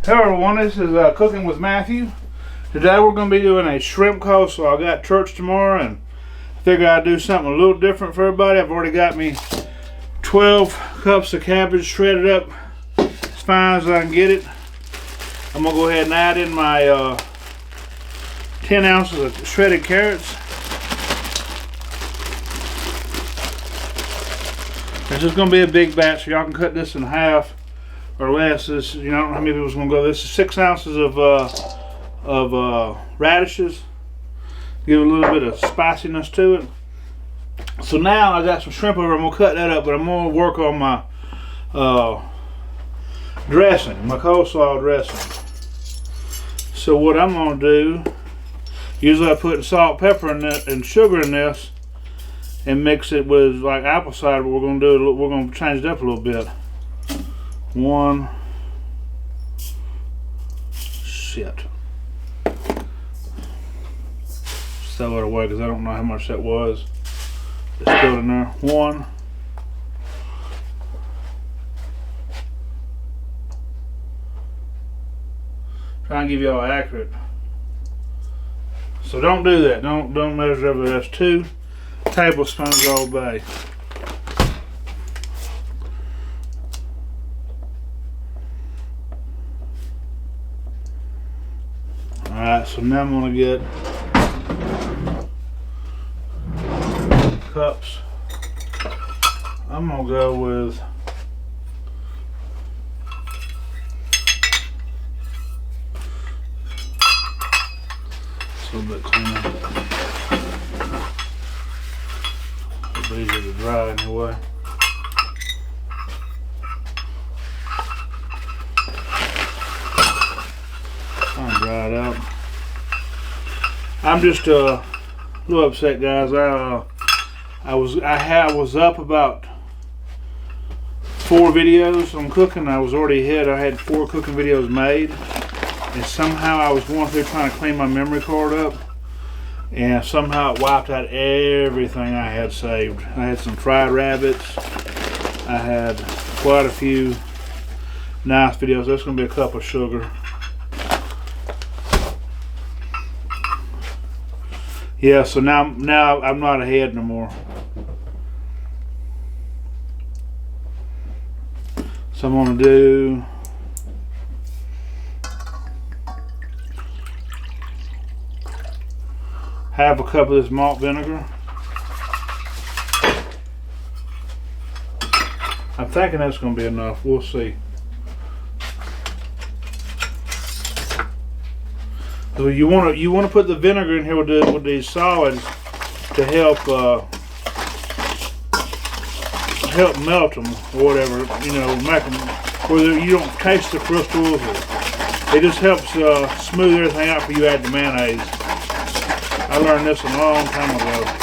Hello everyone, this is Cooking with Matthew. Today we're going to be doing a shrimp coleslaw. I got church tomorrow and I figured I'd do something a little different for everybody. I've already got me 12 cups of cabbage shredded up as fine as I can get it. I'm going to go ahead and add in my 10 ounces of shredded carrots. This is going to be a big batch, so y'all can cut this in half or less. This, you know, I don't know how many people's going to go. This is 6 ounces of radishes. Give it a little bit of spiciness to it. So now I got some shrimp over. I'm going to cut that up, but I'm going to work on my dressing, my coleslaw dressing. So what I'm going to do, usually I put salt, pepper, and sugar in this and mix it with like apple cider, but we're going to do, we're going to change it up a little bit. Shit. Throw it away because I don't know how much that was. It's still in there. 1. Try and give y'all accurate. So don't do that. Don't measure everything. That's 2 tablespoons of Old Bay. Alright, so now I'm going to get cups. I'm going to go with a little bit cleaner. It'll be easier to dry anyway. Dry it out. I'm just a little upset, guys. I was up about 4 videos on cooking. I was already ahead. I had 4 cooking videos made, and somehow I was going through trying to clean my memory card up, and somehow it wiped out everything I had saved. I had some fried rabbits. I had quite a few nice videos. That's going to be a cup of sugar. Yeah, so now I'm not ahead no more. So I'm going to do half a cup of this malt vinegar. I'm thinking that's going to be enough. We'll see. So you want to put the vinegar in here with these solids to help melt them or whatever, you know, make them where you don't taste the crystals. It just helps smooth everything out before you add the mayonnaise. I learned this a long time ago.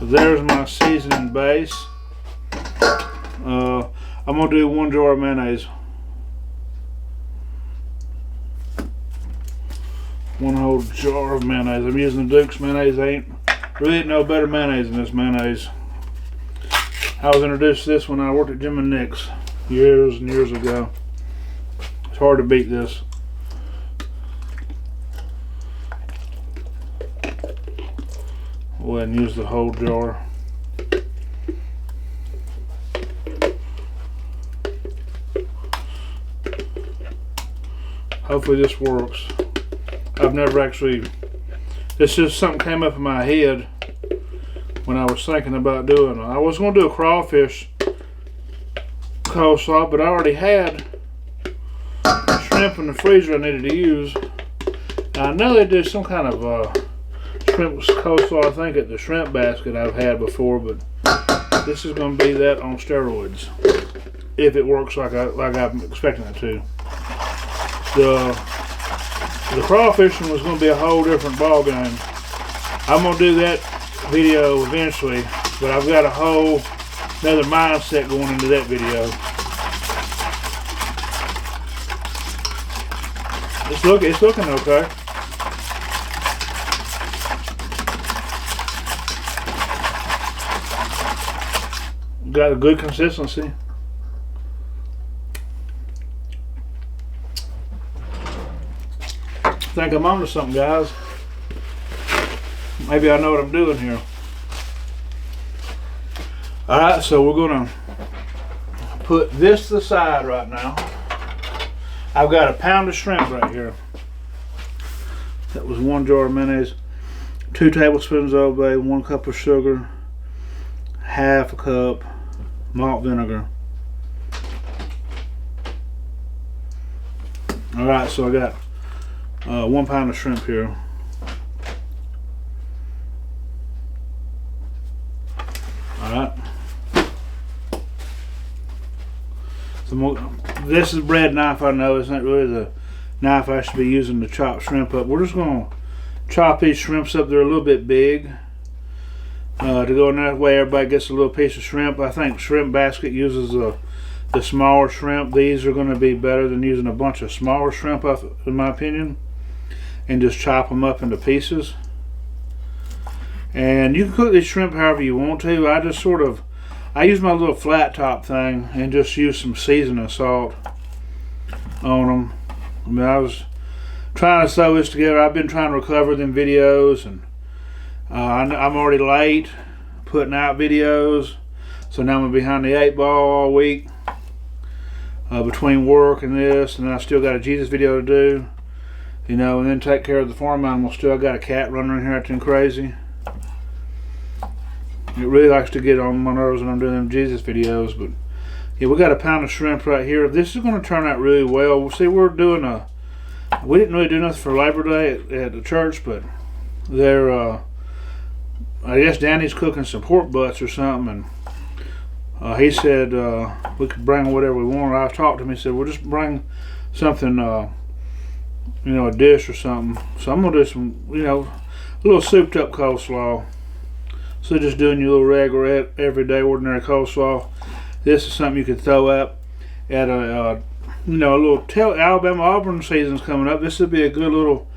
There's my seasoning base. I'm going to do 1 jar of mayonnaise. 1 whole jar of mayonnaise. I'm using the Duke's mayonnaise. Really ain't no better mayonnaise than this mayonnaise. I was introduced to this when I worked at Jim and Nick's years and years ago. It's hard to beat this. Go ahead and use the whole jar. Hopefully this works. I've never actually, this just something came up in my head when I was thinking about doing it. I was going to do a crawfish coleslaw, but I already had shrimp in the freezer I needed to use. And I know they did some kind of shrimp coleslaw, I think, at the shrimp basket I've had before, but this is going to be that on steroids if it works like I'm expecting it to. The crawfishing was going to be a whole different ball game. I'm going to do that video eventually, but I've got a whole another mindset going into that video. It's looking okay. got a good consistency. I think I'm onto something, guys. Maybe I know what I'm doing here. Alright, so we're gonna put this to the side right now. I've got a pound of shrimp right here. That was 1 jar of mayonnaise, 2 tablespoons of Old Bay, 1 cup of sugar, half a cup malt vinegar. Alright, so I got 1 pound of shrimp here. Alright. So this is a bread knife, I know. It's not really the knife I should be using to chop shrimp up. We're just going to chop these shrimps up. They're a little bit big. To go in that way, everybody gets a little piece of shrimp. I think Shrimp Basket uses the smaller shrimp. These are going to be better than using a bunch of smaller shrimp, in my opinion. And just chop them up into pieces. And you can cook these shrimp however you want to. I use my little flat top thing and just use some seasoning salt on them. I mean, I was trying to sew this together. I've been trying to recover them videos, and I'm already late putting out videos, so now I'm behind the 8 ball all week between work and this, and then I still got a Jesus video to do, you know, and then take care of the farm animals. Still, I got a cat running around here acting crazy. It really likes to get on my nerves when I'm doing them Jesus videos. But yeah, we got a pound of shrimp right here. This is going to turn out really well. See, we didn't really do nothing for Labor Day at the church, but they're I guess Danny's cooking some pork butts or something, and he said we could bring whatever we want. I talked to him. He said, "We'll just bring something, you know, a dish or something." So I'm gonna do some, you know, a little souped up coleslaw. So just doing your little regular, everyday, ordinary coleslaw. This is something you could throw up at a, you know, a little Alabama Auburn season's coming up. This would be a good little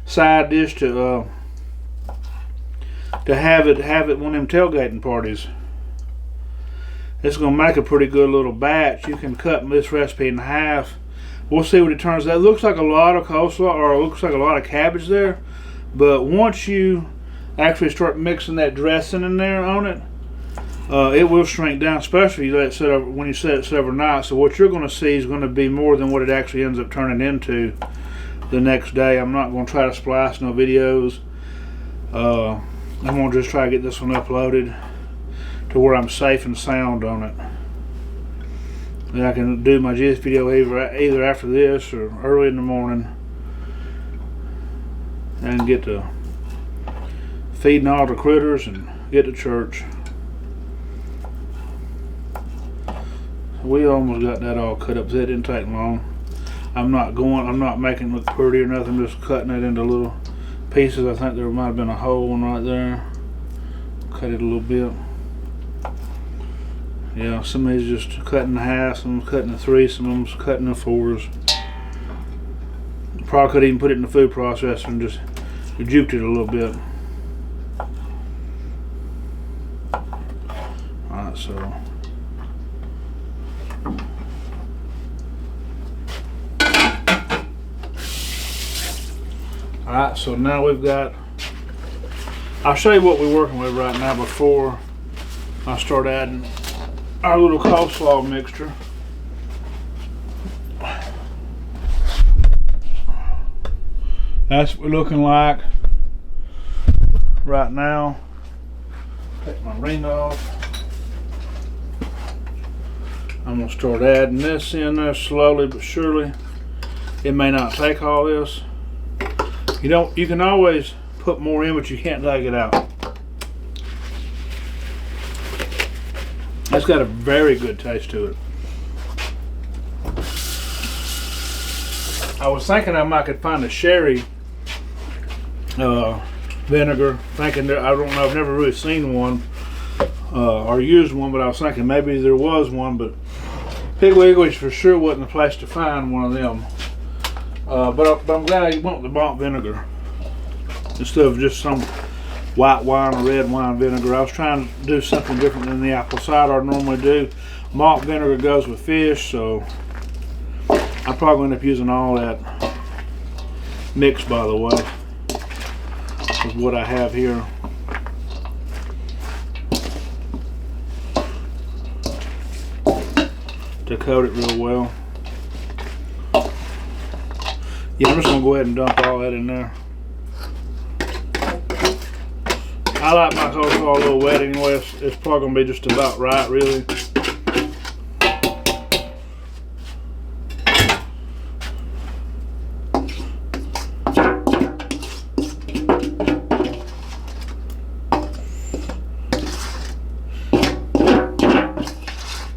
side dish to have at one of them tailgating parties. It's gonna make a pretty good little batch. You can cut this recipe in half. We'll see what it turns out. It looks like a lot of coleslaw, or it looks like a lot of cabbage there, but once you actually start mixing that dressing in there on it, it will shrink down, especially when you set it several nights. So what you're going to see is going to be more than what it actually ends up turning into the next day. I'm not going to try to splice no videos. I'm going to just try to get this one uploaded to where I'm safe and sound on it. And I can do my Jesus video either after this or early in the morning and get to feeding all the critters and get to church. We almost got that all cut up. That didn't take long. I'm not making it look pretty or nothing. I'm just cutting it into little pieces. I think there might have been a whole one right there. Cut it a little bit. Yeah, some of these just cut in half, some of them cut in 3, some of them cut in 4s. Probably could even put it in the food processor and just juked it a little bit. Alright, so alright, so now we've got, I'll show you what we're working with right now before I start adding our little coleslaw mixture. That's what we're looking like right now. Take my ring off. I'm going to start adding this in there slowly but surely. It may not take all this. You can always put more in, but you can't take it out. That's got a very good taste to it. I was thinking I could find a sherry vinegar. I don't know, I've never really seen one or used one, but I was thinking maybe there was one, but Piggly Wiggly's for sure wasn't the place to find one of them. But I'm glad you went with the malt vinegar instead of just some white wine or red wine vinegar. I was trying to do something different than the apple cider I normally do. Malt vinegar goes with fish, so I'm probably going to end up using all that mix, by the way, is what I have here. To coat it real well. Yeah, I'm just going to go ahead and dump all that in there. I like my coleslaw a little wet anyway. It's probably going to be just about right, really.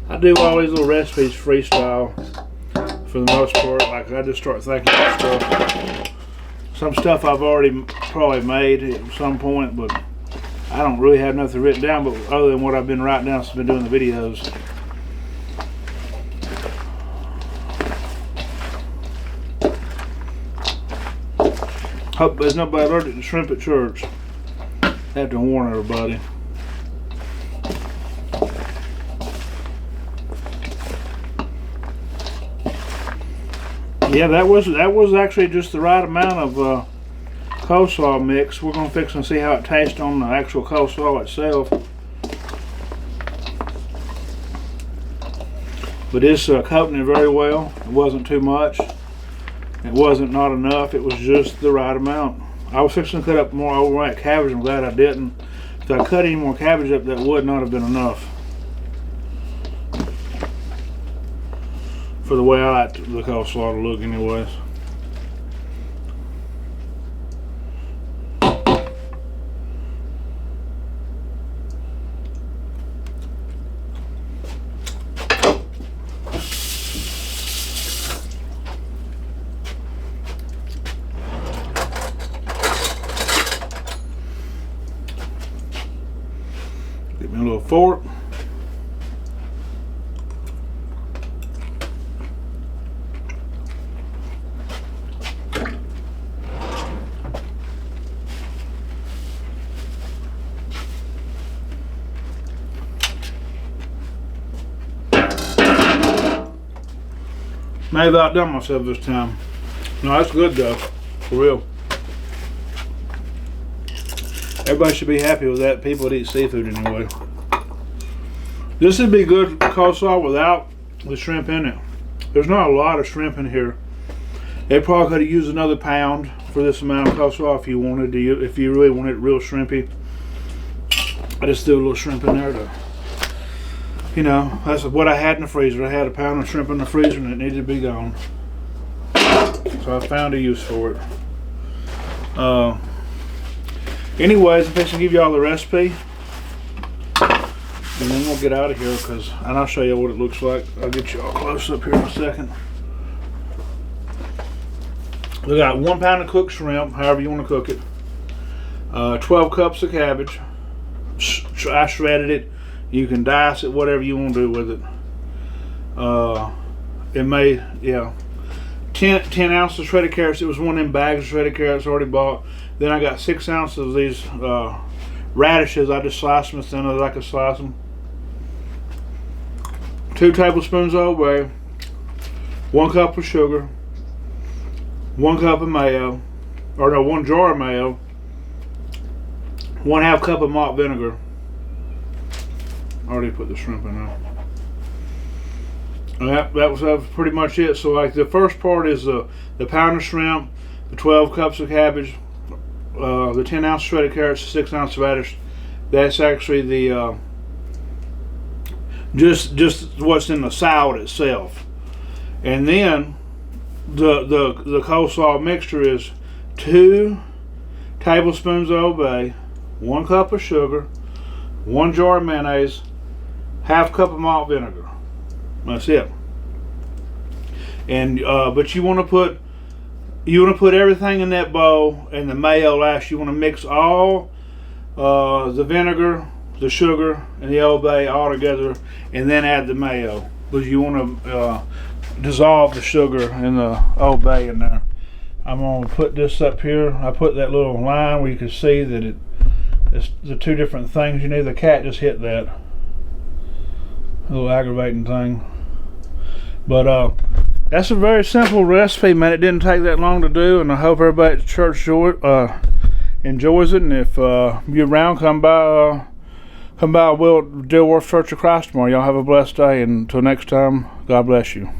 I do all these little recipes freestyle for the most part. Like, I just start thinking of stuff. Some stuff I've already probably made at some point, but I don't really have nothing written down, but other than what I've been writing down since I've been doing the videos. Hope there's nobody allergic to shrimp at church. I have to warn everybody. Yeah, that was actually just the right amount of coleslaw mix. We're gonna fix and see how it tastes on the actual coleslaw itself. But it's coating it very well. It wasn't too much. It wasn't not enough. It was just the right amount. I was fixing to cut up more overripe cabbage. I'm glad I didn't. If I cut any more cabbage up, that would not have been enough for the way I like the coleslaw to look anyways. Get me a little fork. May have outdone myself this time. No, that's good though, for real. Everybody should be happy with that. People that eat seafood anyway. This would be good coleslaw without the shrimp in it. There's not a lot of shrimp in here. They probably could have used another pound for this amount of coleslaw if you wanted to. If you really wanted it real shrimpy, I just threw a little shrimp in there to, you know, that's what I had in the freezer. I had a pound of shrimp in the freezer and it needed to be gone. So I found a use for it. Anyways, I'm going to give you all the recipe. And then we'll get out of here, and I'll show you what it looks like. I'll get you all close up here in a second. We got 1 pound of cooked shrimp, however you want to cook it. 12 cups of cabbage. I shredded it. You can dice it, whatever you want to do with it. 10 ounces of shredded carrots. It was one of them bags of shredded carrots already bought. Then I got 6 ounces of these radishes. I just sliced them as thin as I could slice them. 2 tablespoons of Old Bay. 1 cup of sugar. 1 cup of mayo. Or no, 1 jar of mayo. 1/2 cup of malt vinegar. I already put the shrimp in there. And that was pretty much it. So like the first part is the pound of shrimp, the 12 cups of cabbage, the 10 ounce shredded carrots, the 6 ounce radish. That's actually the just what's in the salad itself. And then the coleslaw mixture is 2 tablespoons of Old Bay, 1 cup of sugar, 1 jar of mayonnaise, 1/2 cup of malt vinegar. That's it. And but you want to put everything in that bowl, and the mayo last. You want to mix all the vinegar, the sugar, and the Old Bay all together, and then add the mayo, because you want to dissolve the sugar and the Old Bay in there. I'm going to put this up here. I put that little line where you can see that it It's the two different things you need. The cat just hit that. A little aggravating thing. But that's a very simple recipe, man. It didn't take that long to do, and I hope everybody at church enjoys it. And if you're around, come by Dilworth Church of Christ tomorrow. Y'all have a blessed day, and until next time, God bless you.